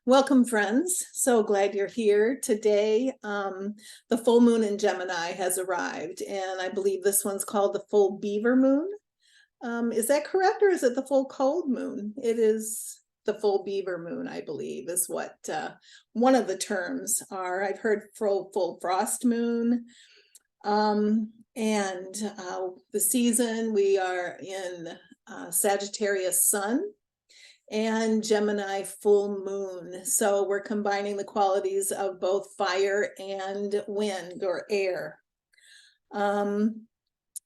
Welcome, friends. So glad you're here today. The full moon in Gemini has arrived, and I believe this one's called the full Beaver Moon. Is that correct, or is it the full cold moon? It is the full Beaver Moon, I believe, is what one of the terms are. I've heard full frost moon. And the season, we are in Sagittarius sun and Gemini full moon. So we're combining the qualities of both fire and wind or air. We're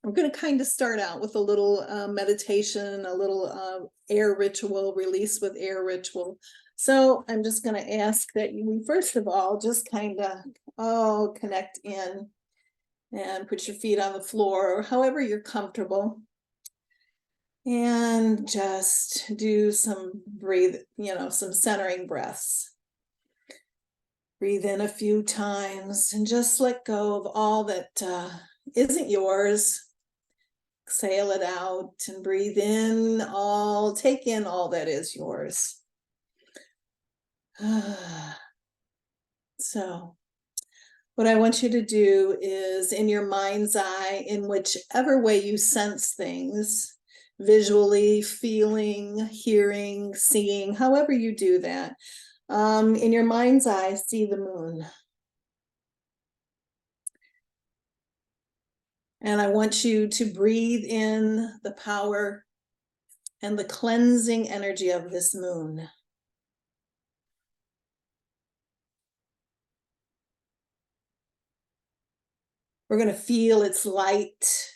going to kind of start out with a little meditation, a little air ritual, release with air ritual. So I'm just going to ask that you, first of all, just kind of connect in and put your feet on the floor or however you're comfortable. And just do some some centering breaths. Breathe in a few times and just let go of all that isn't yours. Exhale it out and breathe in take in all that is yours. So what I want you to do is, in your mind's eye, in whichever way you sense things, visually, feeling, hearing, seeing, however you do that, in your mind's eye, see the moon. And I want you to breathe in the power and the cleansing energy of this moon. We're going to feel its light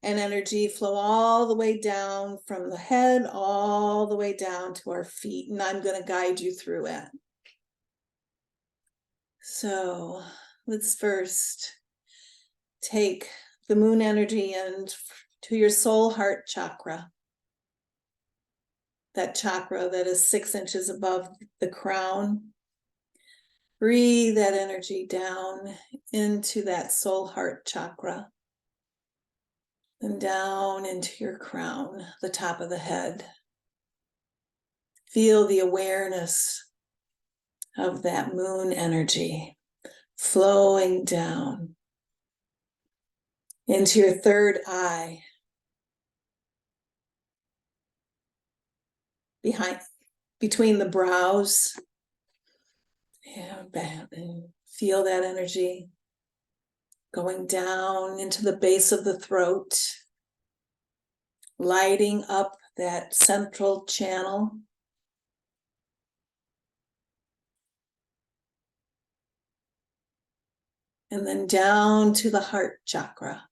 and energy flow all the way down from the head, all the way down to our feet. And I'm going to guide you through it. So let's first take the moon energy and to your soul heart chakra. That chakra that is 6 inches above the crown. Breathe that energy down into that soul heart chakra. And down into your crown, the top of the head. Feel the awareness of that moon energy flowing down into your third eye, between the brows. And feel that energy going down into the base of the throat, lighting up that central channel. And then down to the heart chakra.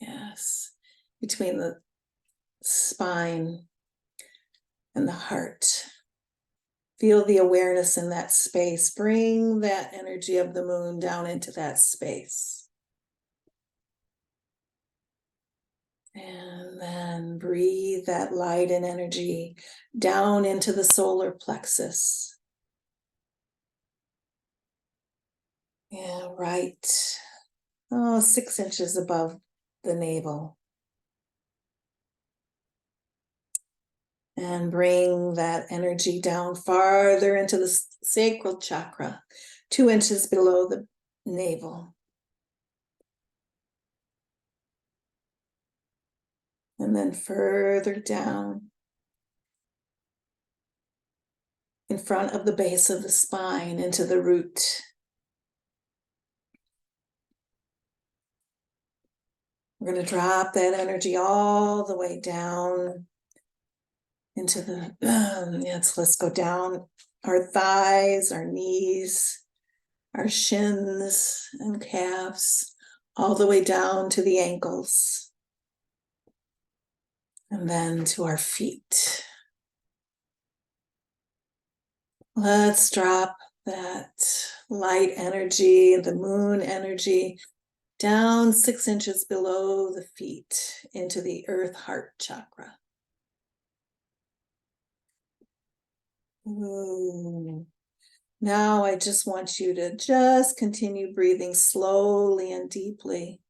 Yes, between the spine and the heart. Feel the awareness in that space. Bring that energy of the moon down into that space. And then breathe that light and energy down into the solar plexus. Yeah, right. 6 inches above the navel. And bring that energy down farther into the sacral chakra, 2 inches below the navel. And then further down in front of the base of the spine into the root. We're going to drop that energy all the way down into the, let's go down our thighs, our knees, our shins and calves, all the way down to the ankles. And then to our feet. Let's drop that light energy, the moon energy, down 6 inches below the feet into the earth heart chakra. Ooh. Now I just want you to just continue breathing slowly and deeply.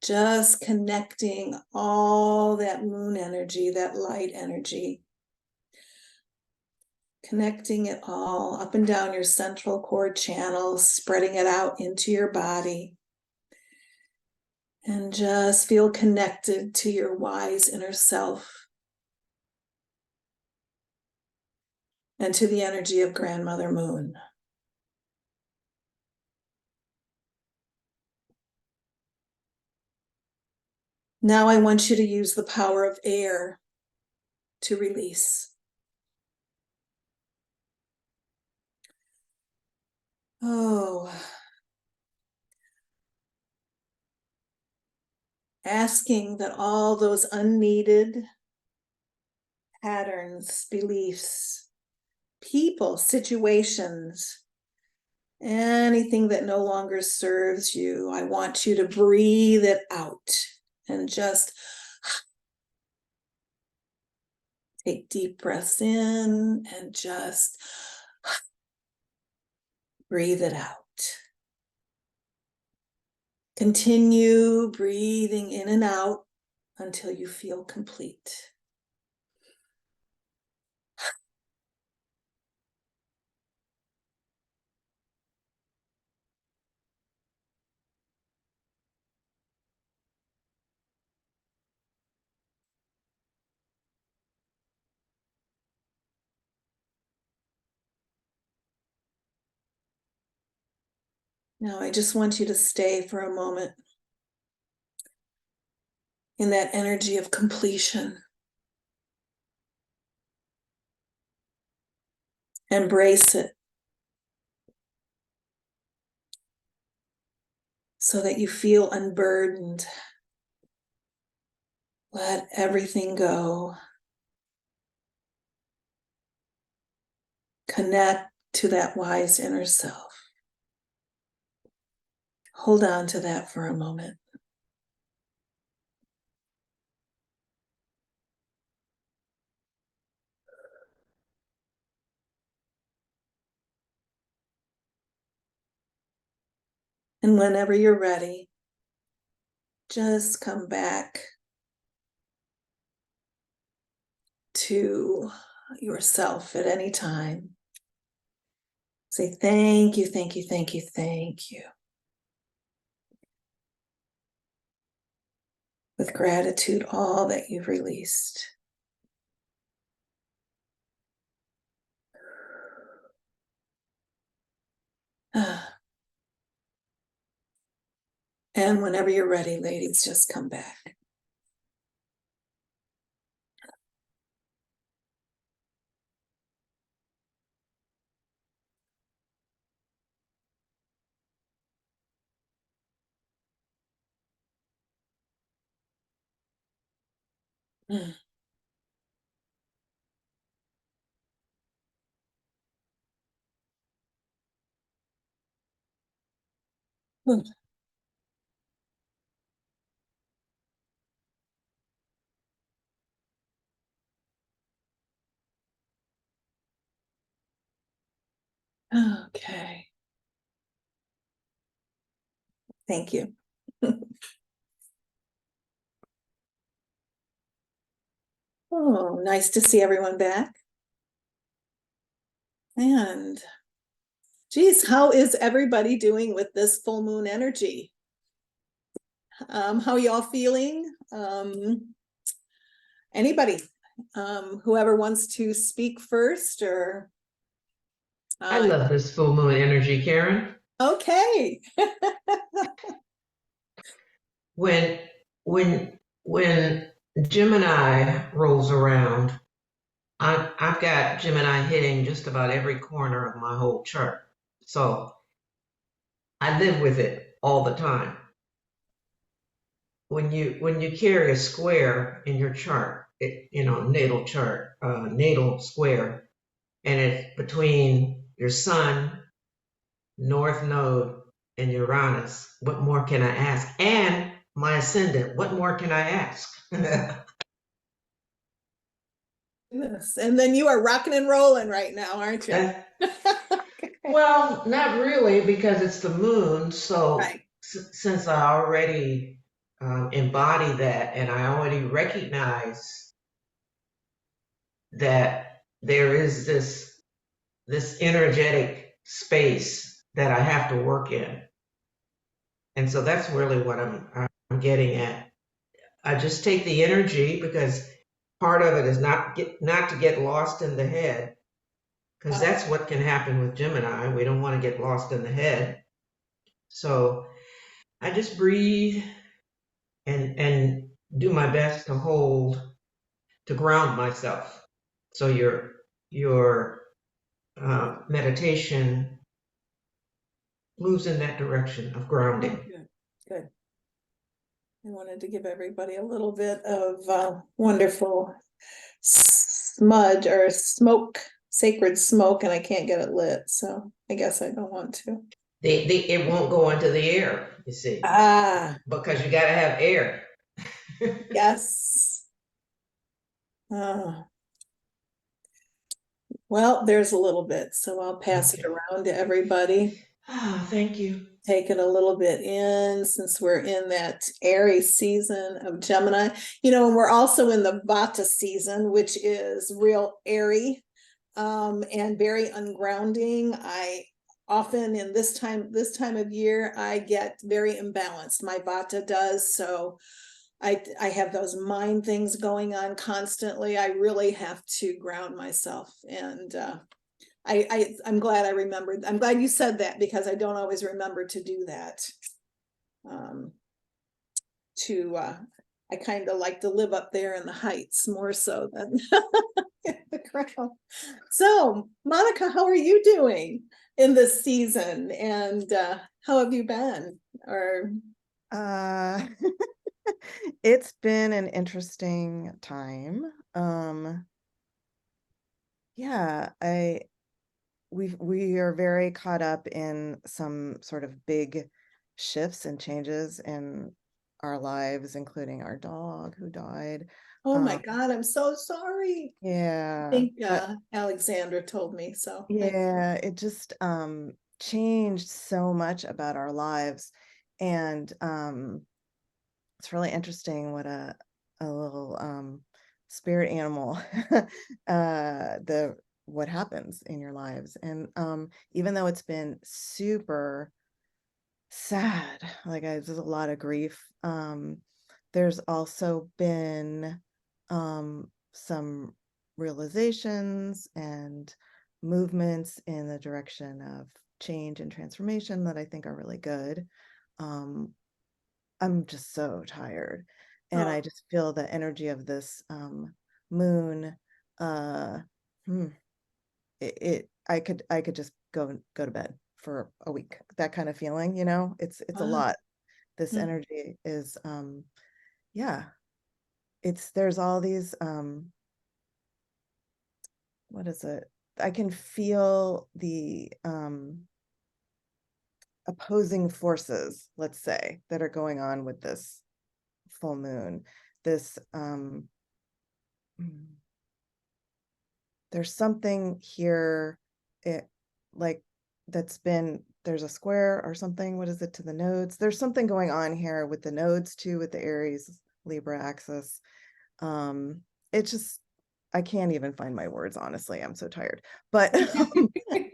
Just connecting all that moon energy, that light energy. Connecting it all up and down your central cord channels, spreading it out into your body. And just feel connected to your wise inner self and to the energy of Grandmother Moon. Now I want you to use the power of air to release. Oh, asking that all those unneeded patterns, beliefs, people, situations, anything that no longer serves you, I want you to breathe it out and just take deep breaths in and just breathe it out. Continue breathing in and out until you feel complete. Now I just want you to stay for a moment in that energy of completion. Embrace it so that you feel unburdened. Let everything go. Connect to that wise inner self. Hold on to that for a moment. And whenever you're ready, just come back to yourself at any time. Say thank you, thank you, thank you, thank you. With gratitude, all that you've released. And whenever you're ready, ladies, just come back. Okay. Thank you. Oh, nice to see everyone back. And geez, how is everybody doing with this full moon energy? How y'all feeling? Anybody, whoever wants to speak first, or I love this full moon energy, Karen. okay. When when Gemini rolls around, I've got Gemini hitting just about every corner of my whole chart. So I live with it all the time. When you carry a square in your chart, natal chart, natal square, and it's between your sun, North Node, and Uranus. What more can I ask? And my ascendant. What more can I ask? Yes. And then you are rocking and rolling right now, aren't you? Well, not really, because it's the moon. So Right. since I already embody that, and I already recognize that there is this energetic space that I have to work in. And so that's really what I'm getting at. I just take the energy, because part of it is not to get lost in the head, because Oh, that's what can happen with Gemini. We don't want to get lost in the head. So I just breathe and do my best to ground myself. So your meditation moves in that direction of oh, grounding. good, good. I wanted to give everybody a little bit of wonderful smudge or smoke, sacred smoke, and I can't get it lit, so I guess I don't want to. It won't go into the air, you see, Ah, because you got to have air. yes. Oh, well, there's a little bit, so I'll pass it Okay. around to everybody. Ah, thank you. Take it a little bit in, since we're in that airy season of Gemini. And we're also in the Vata season, which is real airy and very ungrounding. I often in this time of year, I get very imbalanced. My Vata does. So I have those mind things going on constantly. I really have to ground myself. And I'm glad I remembered. I'm glad you said that, because I don't always remember to do that. Um, I kind of like to live up there in the heights more so than the ground. So, Monica, how are you doing in this season? And how have you been? Or Uh, it's been an interesting time. Yeah, we are very caught up in some sort of big shifts and changes in our lives, including our dog who died. oh my Um, God, I'm so sorry. I yeah, think Alexandra told me so. yeah, it just changed so much about our lives, and it's really interesting what a little spirit animal the what happens in your lives. And even though it's been super sad, like there's a lot of grief, there's also been some realizations and movements in the direction of change and transformation that I think are really good. um I'm just so tired, and Oh, I just feel the energy of this moon. Uh, hmm, I could just go to bed for a week. That kind of feeling, it's a wow. lot. This Hmm. energy is yeah. There's all these what is it? I can feel the opposing forces, let's say, that are going on with this full moon. This mm, there's something here, it like there's a square or something. What is it to the nodes? There's something going on here with the nodes too, with the Aries Libra axis. um it's just, I can't even find my words, honestly. I'm so tired, but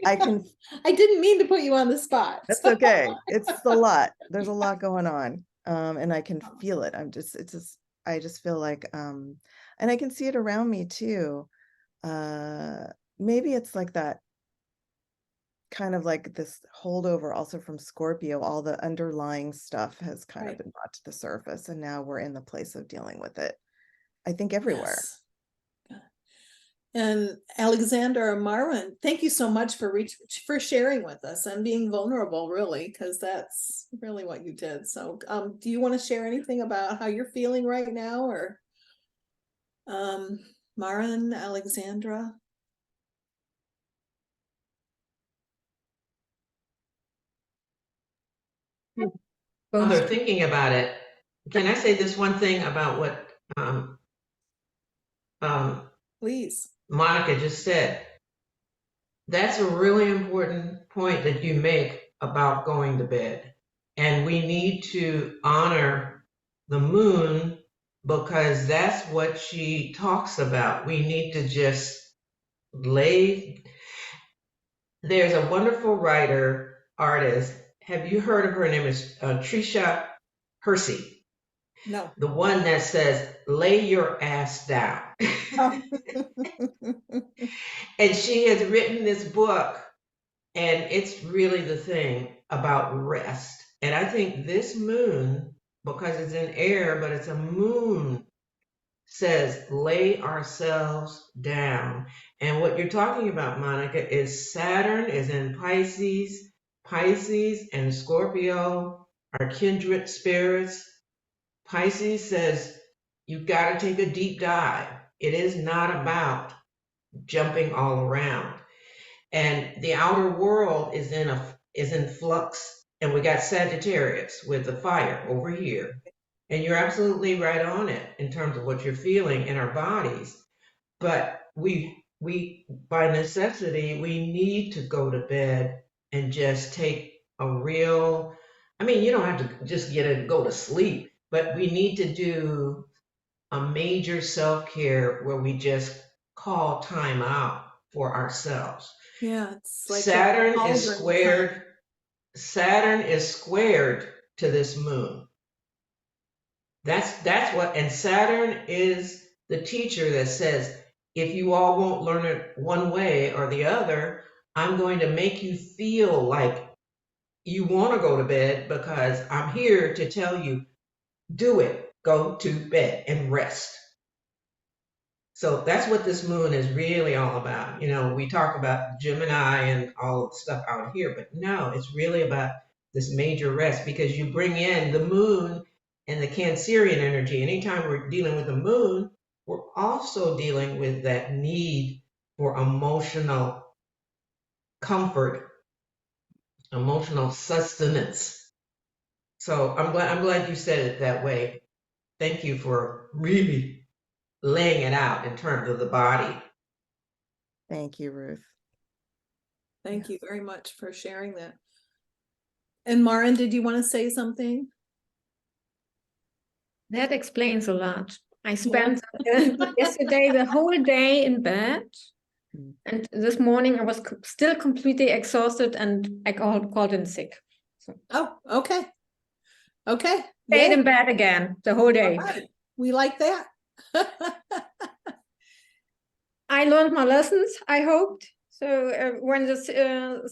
I can. I didn't mean to put you on the spot. That's okay. It's a lot. There's a lot going on. And I can feel it. I just feel like, and I can see it around me too. Uh, Maybe it's like that, kind of like this holdover also from Scorpio. All the underlying stuff has kind of Right. been brought to the surface, and now we're in the place of dealing with it. I think everywhere. Yes. And Alexander or Marwan, thank you so much for sharing with us and being vulnerable, really, because that's really what you did. So, do you want to share anything about how you're feeling right now, or um, Marwan, Alexandra? While they're thinking about it, can I say this one thing about what um, um, Please. Monica just said? That's a really important point that you make about going to bed. And we need to honor the moon because that's what she talks about. We need to just lay. There's a wonderful writer, artist. Have you heard of her? Her name is Trisha Hersey. No. The one that says, lay your ass down. Oh. And she has written this book, and it's really the thing about rest. And I think this moon, because it's in air, but it's a moon, says lay ourselves down. And what you're talking about, Monica, is Saturn is in Pisces. Pisces and Scorpio are kindred spirits. Pisces says you've got to take a deep dive. It is not about jumping all around. And the outer world is in flux. And we got Sagittarius with the fire over here. And you're absolutely right on it in terms of what you're feeling in our bodies. But we by necessity, we need to go to bed and just take a real, I mean, you don't have to just go to sleep, but we need to do a major self-care where we just call time out for ourselves. Yeah, it's like Saturn cauldron is squared. Saturn is squared to this moon. That's what, and Saturn is the teacher that says, if you all won't learn it one way or the other, I'm going to make you feel like you want to go to bed because I'm here to tell you, do it, go to bed and rest. So that's what this moon is really all about. You know, we talk about Gemini and all of the stuff out here, but no, it's really about this major rest because you bring in the moon and the Cancerian energy. Anytime we're dealing with the moon, we're also dealing with that need for emotional comfort, emotional sustenance. So I'm glad you said it that way. Thank you for really laying it out in terms of the body. Thank you, Ruth. Thank you very much for sharing that. And Maren, did you want to say something? That explains a lot. I spent yesterday the whole day in bed, and this morning I was still completely exhausted, and I called in sick. So Oh, okay. Okay. stayed Yay. in bed again the whole day. Right. We like that. I learned my lessons, I hoped. So when the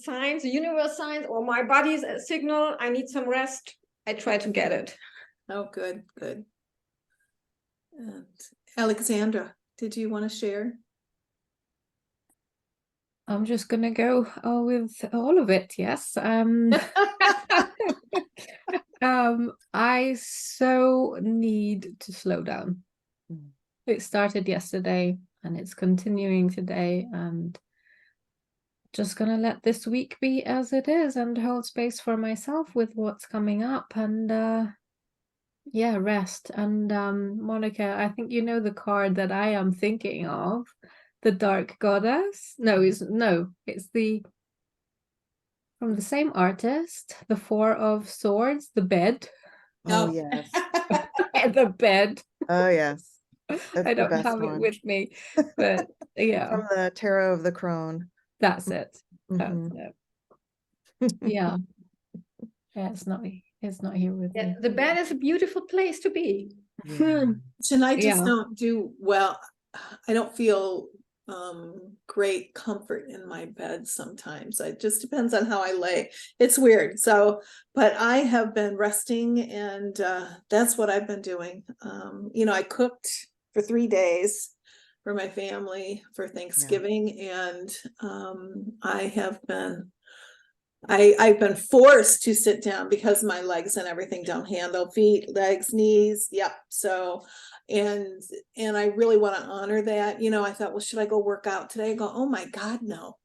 signs, the universe signs, or my body's a signal, I need some rest, I try to get it. Oh, good, good. And Alexandra, did you want to share? I'm just gonna go with all of it. Yes. I so need to slow down. It started yesterday and it's continuing today, and just gonna let this week be as it is and hold space for myself with what's coming up, and yeah, rest. And Monica, I think you know the card that I am thinking of, the Dark Goddess. No, it's the from the same artist, the Four of Swords, the bed. Oh, yes. The bed. Oh, yes. That's I the don't best have it one. with me, but yeah, From the Tarot of the Crone. that's it. That's Mhm. it. Yeah. Yeah, it's not here with me. The bed is a beautiful place to be. Yeah. And I just Yeah. don't do well. I don't feel great comfort in my bed sometimes. It just depends on how I lay. It's weird. So, but I have been resting, and that's what I've been doing. You know, I cooked for 3 days for my family for Thanksgiving, and I've been forced to sit down because my legs and everything don't handle feet, legs, knees. Yep. So, and I really want to honor that. You know, I thought, well, should I go work out today? I go, oh my God, no.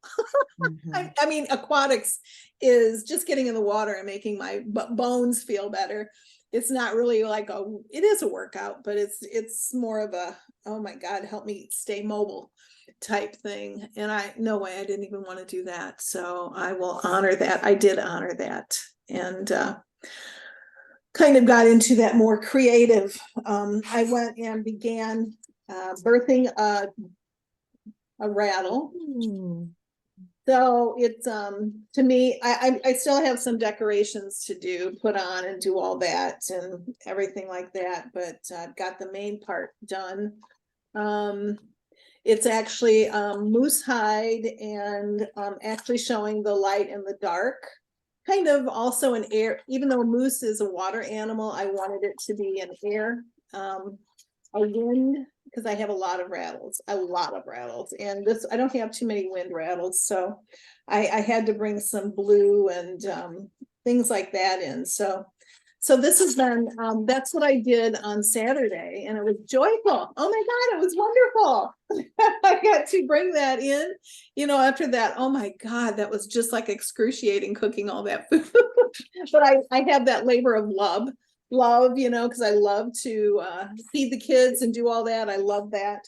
Mhm. I mean, aquatics is just getting in the water and making my bones feel better. It's not really like it is a workout, but it's more of a, oh my God, help me stay mobile type thing. And no way, I didn't even want to do that. So I will honor that. I did honor that. And kind of got into that more creative. I went and began birthing a rattle. So it's to me, I still have some decorations to do, put on and do all that and everything like that, but I've got the main part done. It's actually moose hide and actually showing the light and the dark. Kind of also an air, even though moose is a water animal, I wanted it to be an air, a wind, because I have a lot of rattles, and this, I don't have too many wind rattles, so I had to bring some blue and things like that in. So this has been, that's what I did on Saturday, and it was joyful. Oh my God, it was wonderful. I got to bring that in, you know, after that. Oh my God, that was just like excruciating cooking all that food. But I have that labor of love, you know, because I love to feed the kids and do all that. I love that.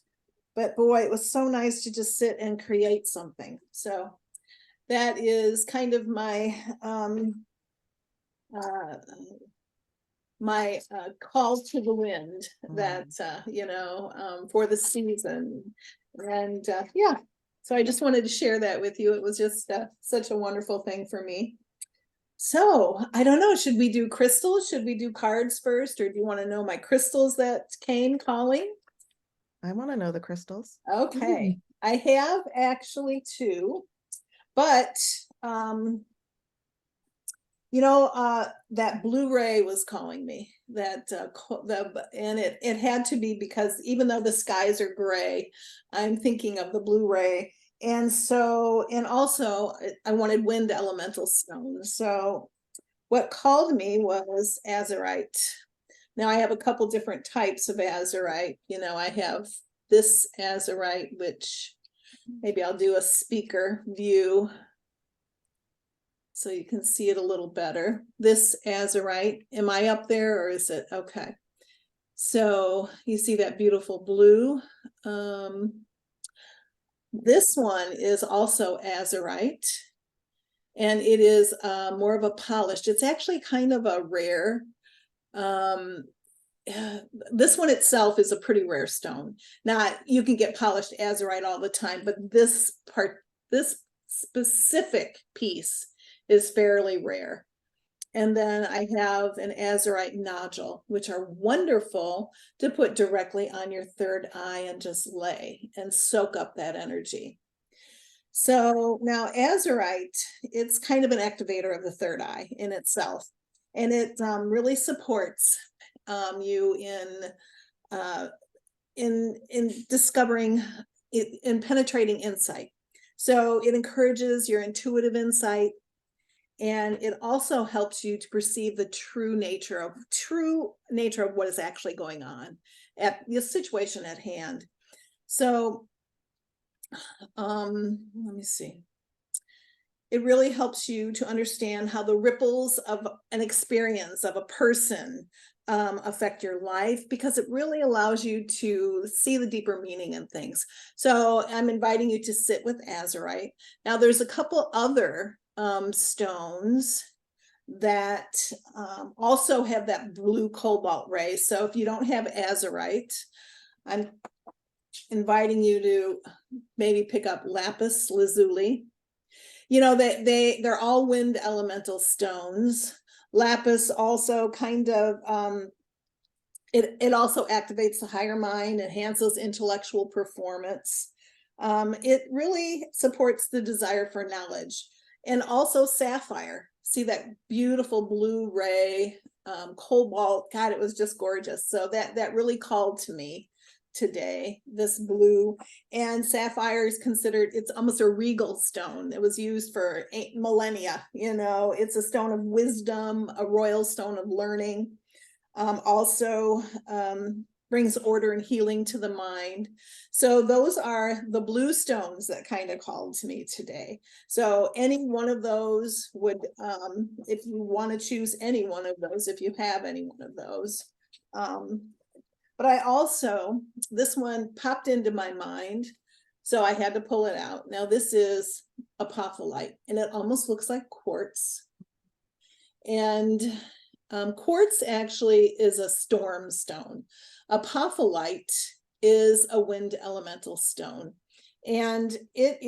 But boy, it was so nice to just sit and create something. So that is kind of my call to the wind, that you know, for the season. And yeah, so I just wanted to share that with you. It was just such a wonderful thing for me. So I don't know, should we do crystals? Should we do cards first, or do you want to know my crystals that came calling? I want to know the crystals. Okay, I have actually two, but you know, that Blu-ray was calling me, that and it had to be, because even though the skies are gray, I'm thinking of the Blu-ray. And so, and also I wanted wind elemental stones. So what called me was azurite. Now I have a couple different types of azurite. You know, I have this azurite, which maybe I'll do a speaker view so you can see it a little better. This azurite, am I up there or is it? Okay. So you see that beautiful blue. This one is also azurite, and it is more of a polished. It's actually kind of a rare. This one itself is a pretty rare stone. Now you can get polished azurite all the time, but this specific piece is fairly rare. And then I have an azurite nodule, which are wonderful to put directly on your third eye and just lay and soak up that energy. So now azurite, it's kind of an activator of the third eye in itself. And it really supports you in discovering, in penetrating insight. So it encourages your intuitive insight. And it also helps you to perceive the true nature of what is actually going on at the situation at hand. So let me see. It really helps you to understand how the ripples of an experience of a person affect your life, because it really allows you to see the deeper meaning in things. So I'm inviting you to sit with azurite. Now there's a couple other stones that also have that blue cobalt ray. So if you don't have azurite, I'm inviting you to maybe pick up lapis lazuli. You know, they're all wind elemental stones. Lapis also kind of it also activates the higher mind, enhances intellectual performance. It really supports the desire for knowledge. And also sapphire. See that beautiful blue ray, cobalt. God, it was just gorgeous. So that really called to me today, this blue. And sapphire is considered, it's almost a regal stone. It was used for millennia. You know, it's a stone of wisdom, a royal stone of learning. Also brings order and healing to the mind. So those are the blue stones that kind of called to me today. So any one of those would, if you want to choose any one of those, if you have any one of those. But I also, this one popped into my mind, so I had to pull it out. Now this is apophyllite, and it almost looks like quartz. And Quartz actually is a storm stone. Apophyllite is a wind elemental stone. And it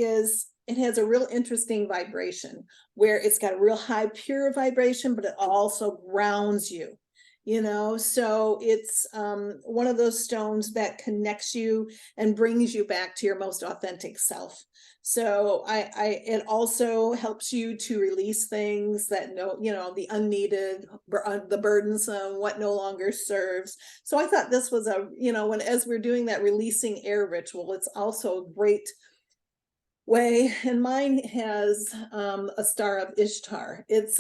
has a real interesting vibration where it's got a real high pure vibration, but it also grounds you, you know. So it's one of those stones that connects you and brings you back to your most authentic self. So it also helps you to release things that the unneeded, the burdensome, what no longer serves. So I thought this was as we're doing that releasing air ritual, it's also a great way. And mine has a star of Ishtar. It's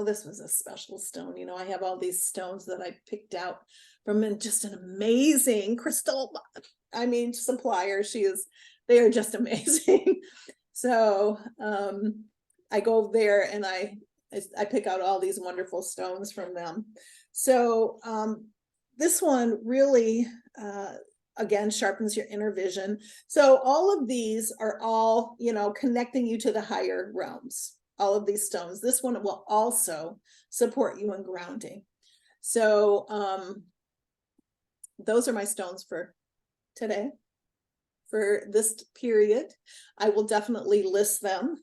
this was a special stone. You know, I have all these stones that I picked out from just an amazing crystal, supplier. They are just amazing. So I go there and I pick out all these wonderful stones from them. So this one really, again, sharpens your inner vision. So all of these are all, connecting you to the higher realms. All of these stones. This one will also support you in grounding. So those are my stones for today, for this period. I will definitely list them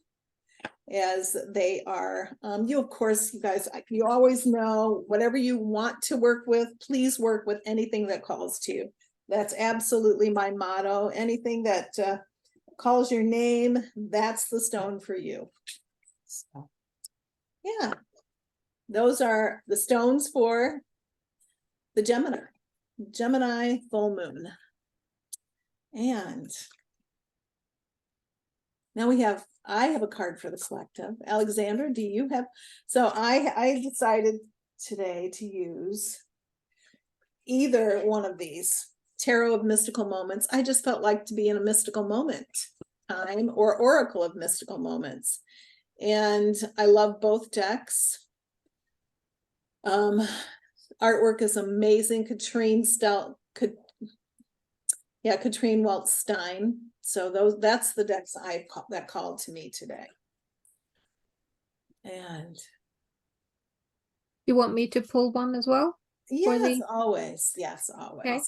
as they are. Of course, you guys, you always know, whatever you want to work with, please work with anything that calls to you. That's absolutely my motto. Anything that calls your name, that's the stone for you. So, yeah, those are the stones for the Gemini full moon. And now I have a card for the collective. Alexandra, do you have? So I decided today to use either one of these, Tarot of Mystical Moments. I just felt like to be in a mystical moment time, or Oracle of Mystical Moments. And I love both decks. Artwork is amazing. Katrine Welch Stein. So that's the decks that called to me today. And you want me to pull one as well? Yes, always. Yes, always. Okay.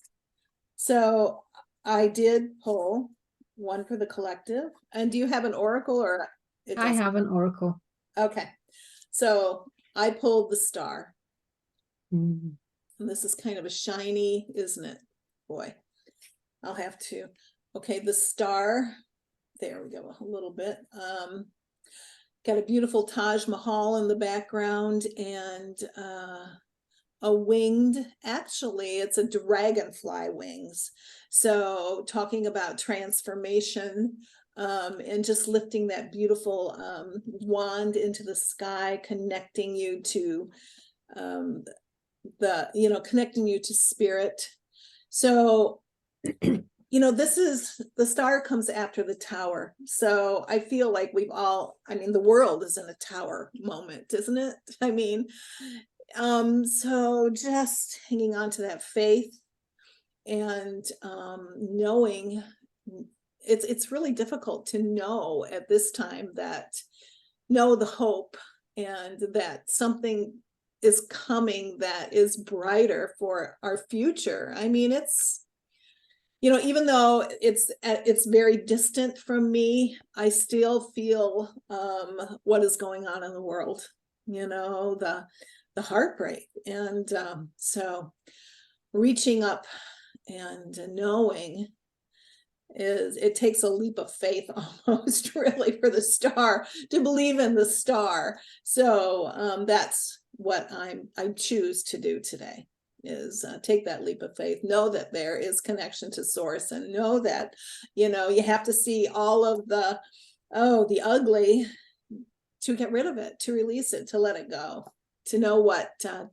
So I did pull one for the collective. And do you have an oracle, or I have an oracle. Okay. So I pulled the star. Mm. And this is kind of a shiny, isn't it? Boy, I'll have to. Okay, the star. There we go, a little bit. Got a beautiful Taj Mahal in the background, and a winged, actually it's a dragonfly wings. So talking about transformation, and just lifting that beautiful wand into the sky, connecting you to connecting you to spirit. So this is, the star comes after the tower. So I feel like the world is in a tower moment, isn't it? So just hanging on to that faith, and knowing it's really difficult to know at this time, know the hope, and that something is coming that is brighter for our future. It's, even though it's very distant from me, I still feel what is going on in the world, the heartbreak. And so reaching up and knowing it takes a leap of faith almost, really, for the star, to believe in the star. So that's what I choose to do today, is take that leap of faith, know that there is connection to source, and know that you have to see all of the ugly to get rid of it, to release it, to let it go, to know what to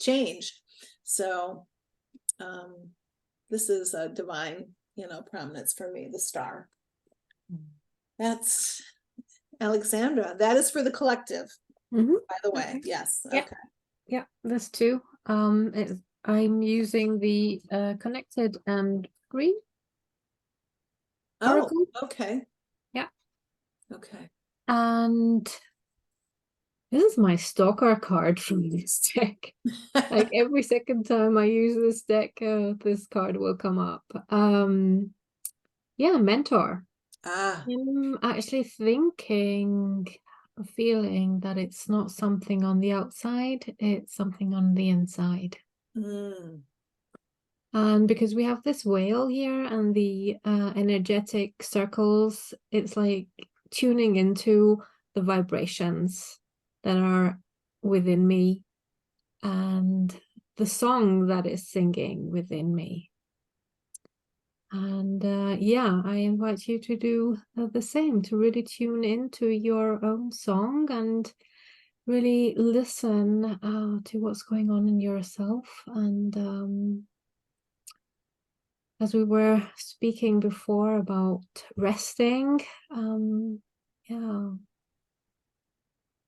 change. So this is a divine prominence for me, the star. That's Alexandra. That is for the collective, by the way. Okay. Yes. Yeah. Okay. Yeah, there's two. I'm using the connected and green. Oracle. Okay. Yeah. Okay. And This is my stalker card from this deck. Like every second time I use this deck, this card will come up. Yeah, mentor. Ah, I'm actually feeling that it's not something on the outside, it's something on the inside. mm, And because we have this whale here and the energetic circles, it's like tuning into the vibrations that are within me and the song that is singing within me. And yeah, I invite you to do the same, to really tune into your own song and really listen to what's going on in yourself. And as we were speaking before about resting, yeah,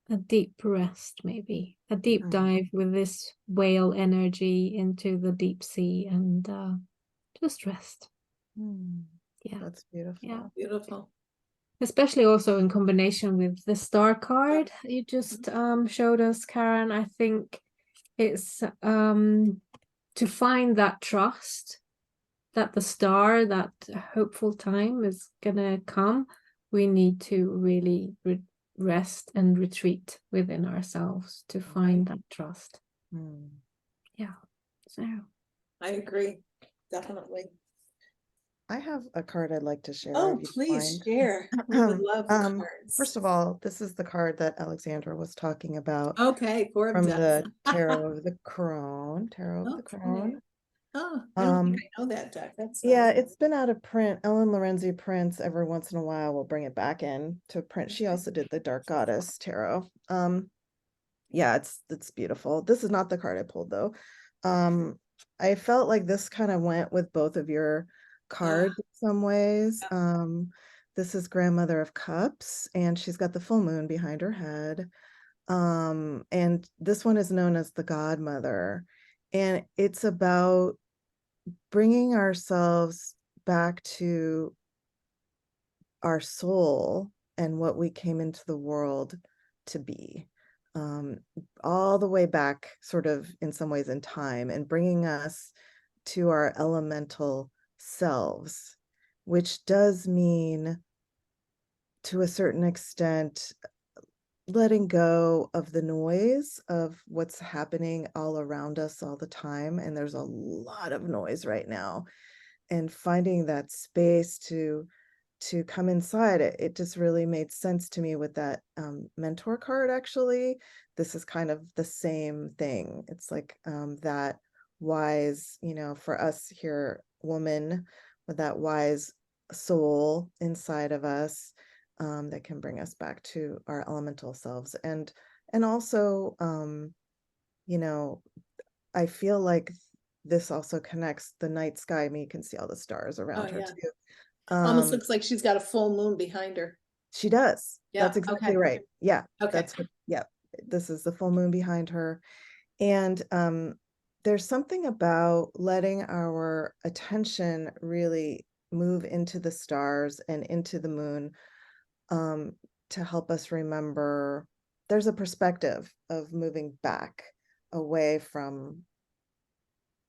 a deep rest, maybe a deep dive with this whale energy into the deep sea and just rest. Yeah, That's beautiful. yeah. beautiful. Especially also in combination with the star card you just showed us, Karen. I think it's to find that trust that the star, that hopeful time is gonna come. We need to really rest and retreat within ourselves to find that trust. Yeah, so I agree, definitely. I have a card I'd like to share. Oh, if you please mind. share. We would love cards. First of all, this is the card that Alexandra was talking about Okay, Four of from Death. the Tarot of the Crone. Tarot of the Okay. Crone. Oh, I don't think I know that deck. That's Yeah, nice. it's been out of print. Ellen Lorenzi prints every once in a while. We'll bring it back in to print. She also did the Dark Goddess Tarot. Yeah, it's beautiful. This is not the card I pulled though. I felt like this kind of went with both of your cards in some ways. This is Grandmother of Cups, and she's got the full moon behind her head. And this one is known as the Godmother, and it's about bringing ourselves back to our soul and what we came into the world to be, all the way back sort of in some ways in time, and bringing us to our elemental selves, which does mean to a certain extent letting go of the noise of what's happening all around us all the time. And there's a lot of noise right now, and finding that space to come inside it. It just really made sense to me with that mentor card. Actually, this is kind of the same thing. It's like that wise, for us here, woman with that wise soul inside of us, that can bring us back to our elemental selves. And also, I feel like this also connects the night sky. I mean, you can see all the stars around her yeah. too. Almost looks like she's got a full moon behind her. She does. Yeah, That's exactly okay. right. Yeah. Okay. That's what, yeah. This is the full moon behind her. And there's something about letting our attention really move into the stars and into the moon, to help us remember there's a perspective of moving back away from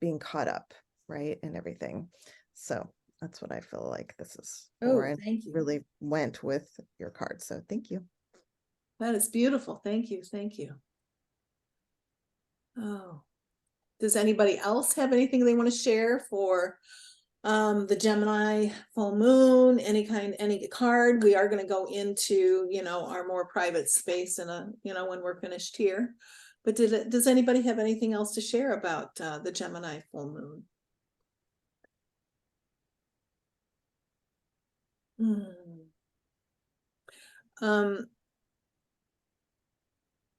being caught up, right, and everything. So that's what I feel like this is for. Oh, And thank you. really went with your card. So thank you. That is beautiful. Thank you. Thank you. Oh, does anybody else have anything they want to share for the Gemini full moon, any card? We are going to go into, our more private space in when we're finished here. But does anybody have anything else to share about the Gemini full moon?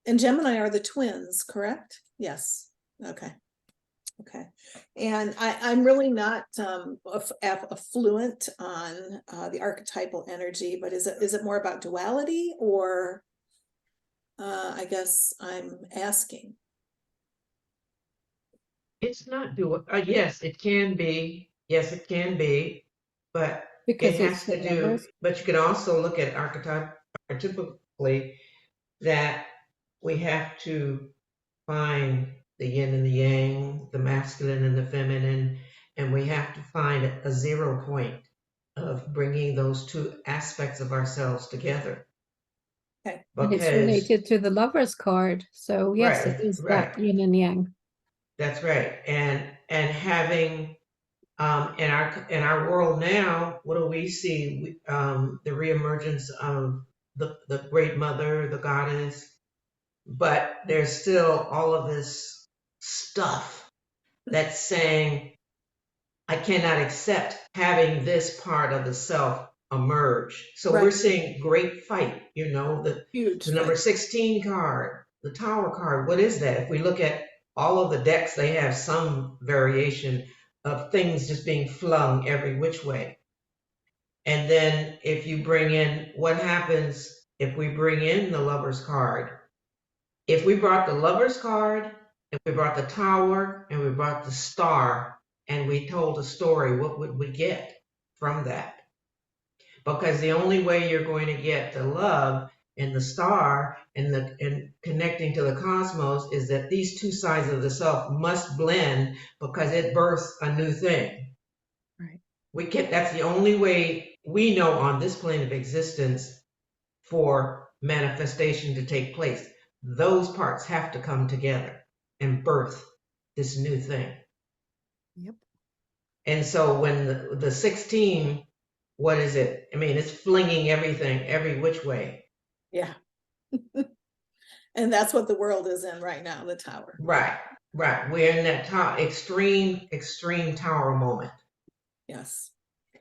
And Gemini are the twins, correct? Yes. Okay. Okay. And I'm really not fluent on the archetypal energy, but is it more about duality, or I guess I'm asking. It's not dual. Yes, it can be. Yes, it can be, but because it has it's the to do. numbers. But you can also look at archetypically that we have to find the yin and the yang, the masculine and the feminine, and we have to find a 0 point of bringing those two aspects of ourselves together. Okay. And it's Because, related to the Lover's card. So yes, Right, it is right. that yin and yang. that's right. And having in our world now, what do we see? The reemergence of the great mother, the goddess, but there's still all of this stuff that's saying, I cannot accept having this part of the self emerge. So we're Right. seeing great fight, the Huge. number fight. 16 card, the Tower card. What is that? If we look at all of the decks, they have some variation of things just being flung every which way. And then if you bring in, what happens if we bring in the Lover's card? If we brought the Lover's card, if we brought the Tower, and we brought the Star, and we told a story, what would we get from that? Because the only way you're going to get the love and the star and connecting to the cosmos is that these two sides of the self must blend, because it births a new thing. Right. That's the only way we know on this plane of existence for manifestation to take place. Those parts have to come together and birth this new thing. Yep. And so when the 16, what is it? I mean, it's flinging everything every which way. Yeah. And that's what the world is in right now, the Tower. Right. We're in that extreme Tower moment. Yes.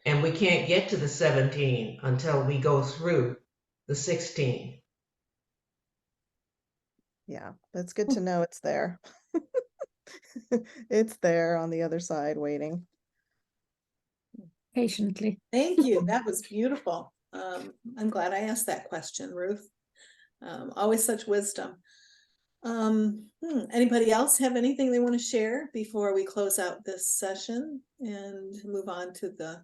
And we can't get to the 17 until we go through the 16. Yeah, that's good to know it's there. It's there on the other side waiting. Patiently. Thank you. That was beautiful. I'm glad I asked that question, Ruth. Always such wisdom. Anybody else have anything they want to share before we close out this session and move on to the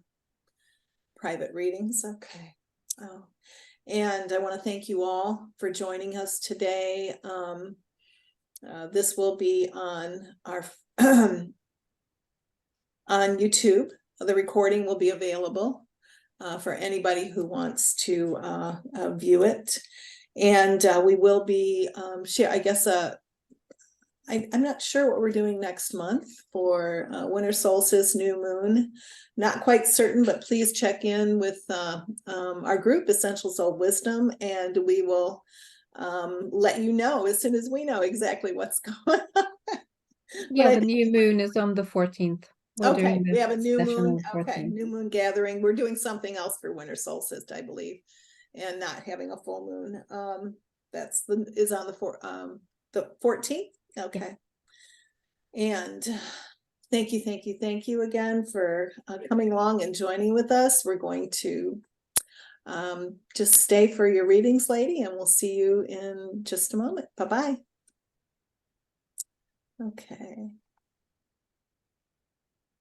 private readings? Okay. Oh, and I want to thank you all for joining us today. This will be on our on YouTube. The recording will be available for anybody who wants to view it. And we will be I guess I'm not sure what we're doing next month for winter solstice, new moon. Not quite certain, but please check in with our group, Essential Soul Wisdom, and we will let you know as soon as we know exactly what's going on. Yeah, the new moon is on the 14th. We're Okay, doing we have a this new session moon. on Okay, 14th. new moon gathering. We're doing something else for winter solstice, I believe, and not having a full moon. Is on the 14th. Okay. And thank you again for coming along and joining with us. We're going to just stay for your readings, lady, and we'll see you in just a moment. Bye-bye. Okay.